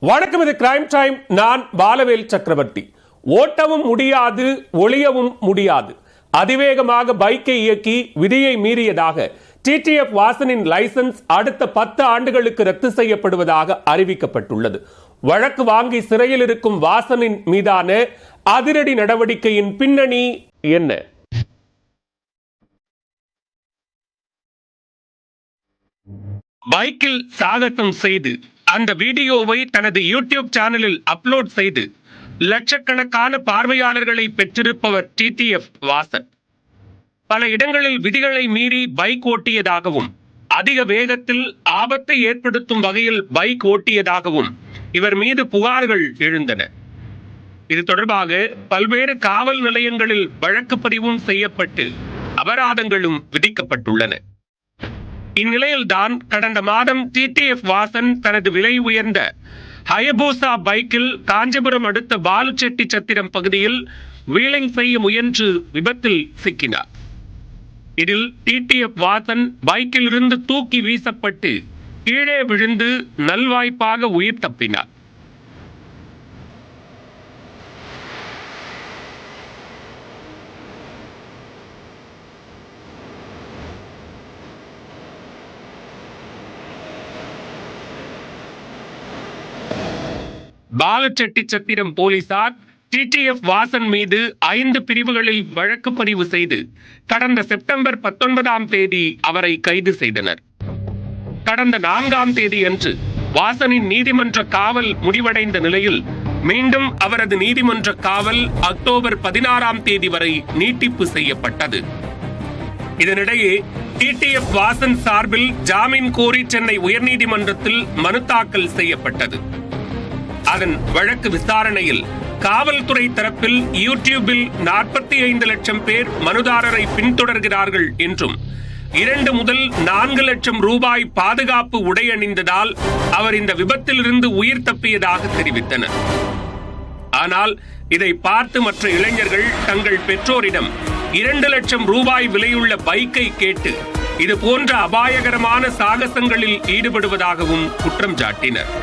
வணக்கம், இது crime time. நான் பாலவேல் சக்கரவர்த்தி. ஓட்டவும் முடியாது, ஒளியவும் முடியாது. அதிவேகமாக பைக்கை இயக்கி விதியை மீறியதாக டிடிஎஃப் வாசனின் லைசன்ஸ் அடுத்த 10 ஆண்டுகளுக்கு ரத்து செய்யப்படுவதாக அறிவிக்கப்பட்டுள்ளது. வழக்கு வாங்கி சிறையில் இருக்கும் வாசனின் மீதான அதிரடி நடவடிக்கையின் பின்னணி என்ன? பைக்கில் சாகசம் செய்து அந்த வீடியோவை தனது யூடியூப் சேனலில் அப்லோட் செய்து லட்சக்கணக்கான பார்வையாளர்களை பெற்றிருப்பவர் டிடிஎஃப் வாசன். பல இடங்களில் விதிகளை மீறி பைக் ஓட்டியதாகவும் அதிக வேகத்தில் ஆபத்தை ஏற்படுத்தும் வகையில் பைக் ஓட்டியதாகவும் இவர் மீது புகார்கள் எழுந்தன. இது தொடர்பாக பல்வேறு காவல் நிலையங்களில் வழக்கு பதிவும் செய்யப்பட்டு அபராதங்களும் விதிக்கப்பட்டுள்ளன. இந்நிலையில்தான் கடந்த மாதம் டிடிஎஃப் வாசன் தனது விலை உயர்ந்த ஹயபூசா பைக்கில் காஞ்சிபுரம் அடுத்த பாலுச்செட்டி சத்திரம் பகுதியில் வீலிங் செய்ய முயன்று விபத்தில் சிக்கினார். இதில் டிடிஎஃப் வாசன் பைக்கில் இருந்து தூக்கி வீசப்பட்டு கீழே விழுந்து நல்வாய்ப்பாக உயிர் தப்பினார். பாலுச்செட்டி சத்திரம் போலீசார் டிடிஎஃப் வாசன் மீது 5 பிரிவுகளில் வழக்கு பதிவு செய்து கடந்த செப்டம்பர் 19ஆம் தேதி அவரை கைது செய்தனர். கடந்த 4ஆம் தேதி அன்று வாசனின் நீதிமன்ற காவல் முடிவடைந்த நிலையில் மீண்டும் அவரது நீதிமன்ற காவல் அக்டோபர் 16ஆம் தேதி வரை நீட்டிப்பு செய்யப்பட்டது. இதனிடையே டிடிஎஃப் வாசன் சார்பில் ஜாமீன் கோரி சென்னை உயர்நீதிமன்றத்தில் மனு தாக்கல் செய்யப்பட்டது. அதன் வழக்கு விசாரணையில் காவல்துறை தரப்பில் யூடியூபில் 45 லட்சம் பேர் மனுதாரரை பின்தொடர்கிறார்கள் என்றும் 2 முதல் 4 லட்சம் ரூபாய் பாதுகாப்பு உடை அணிந்ததால் அவர் இந்த விபத்திலிருந்து உயிர் தப்பியதாக தெரிவித்தனர். ஆனால் இதை பார்த்து மற்ற இளைஞர்கள் தங்கள் பெற்றோரிடம் 2 லட்சம் ரூபாய் விலையுள்ள பைக்கை கேட்டு இது போன்ற அபாயகரமான சாகசங்களில் ஈடுபடுவதாகவும் குற்றம் சாட்டினர்.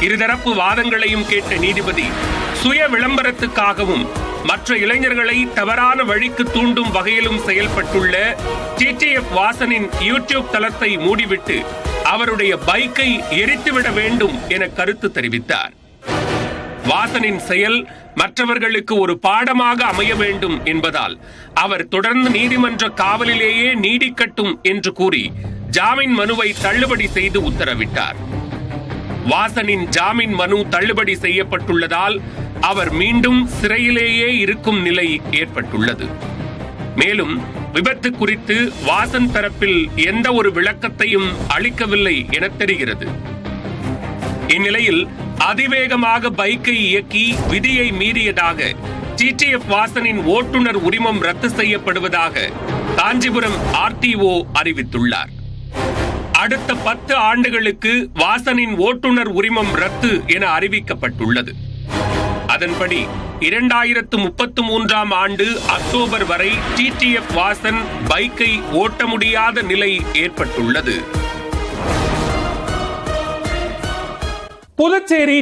இருதரப்பு வாதங்களையும் கேட்ட நீதிபதி சுய விளம்பரத்துக்காகவும் மற்ற இளைஞர்களை தவறான வழிக்கு தூண்டும் வகையிலும் செயல்பட்டுள்ள டிடிஎஃப் வாசனின் யூடியூப் தளத்தை மூடிவிட்டு அவருடைய பைக்கை எரித்துவிட வேண்டும் என கருத்து தெரிவித்தார். வாசனின் செயல் மற்றவர்களுக்கு ஒரு பாடமாக அமைய வேண்டும் என்பதால் அவர் தொடர்ந்து நீதிமன்ற காவலிலேயே நீடிக்கட்டும் என்று கூறி ஜாமீன் மனுவை தள்ளுபடி செய்து உத்தரவிட்டார். வாசனின் ஜாமீன் மனு தள்ளுபடி செய்யப்பட்டுள்ளதால் அவர் மீண்டும் சிறையிலேயே இருக்கும் நிலை ஏற்பட்டுள்ளது. மேலும் விபத்து குறித்து வாசன் தரப்பில் எந்த ஒரு விளக்கத்தையும் அளிக்கவில்லை என தெரிகிறது. இந்நிலையில் அதிவேகமாக பைக்கை இயக்கி விதியை மீறியதாக டிடிஎஃப் வாசனின் ஓட்டுநர் உரிமம் ரத்து செய்யப்படுவதாக காஞ்சிபுரம் ஆர்டிஓ அறிவித்துள்ளார். அடுத்த 10 ஆண்டுகளுக்கு வாசனின் ஓட்டுநர் உரிமம் ரத்து என அறிவிக்கப்பட்டுள்ளது. அதன்படி 2033ஆம் ஆண்டு அக்டோபர் வரை டிடிஎஃப் வாசன் பைக்கை ஓட்ட முடியாத நிலை ஏற்பட்டுள்ளது. புதுச்சேரி